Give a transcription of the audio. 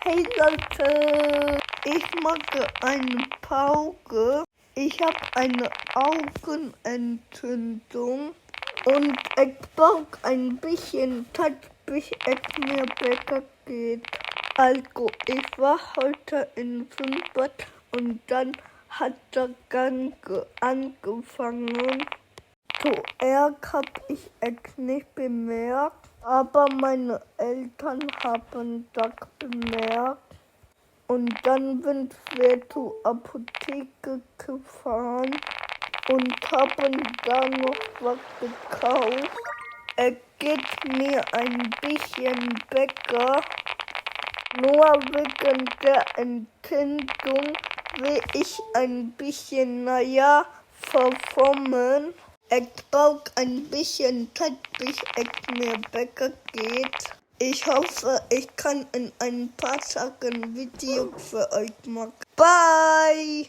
Hey Leute, ich mache eine Pause. Ich habe eine Augenentzündung und ich brauche ein bisschen Zeit, bis es mir besser geht. Also, ich war heute in Schwimmbad und dann hat das Ganze angefangen. Zuerst habe ich es nicht bemerkt, aber meine Eltern haben das bemerkt. Und dann sind wir zur Apotheke gefahren und haben da noch was gekauft. Es geht mir ein bisschen besser, nur wegen der Entzündung will ich ein bisschen, verformen. Ich brauche ein bisschen Zeit, bis es mir besser geht. Ich hoffe, ich kann in ein paar Tagen ein Video für euch machen. Bye!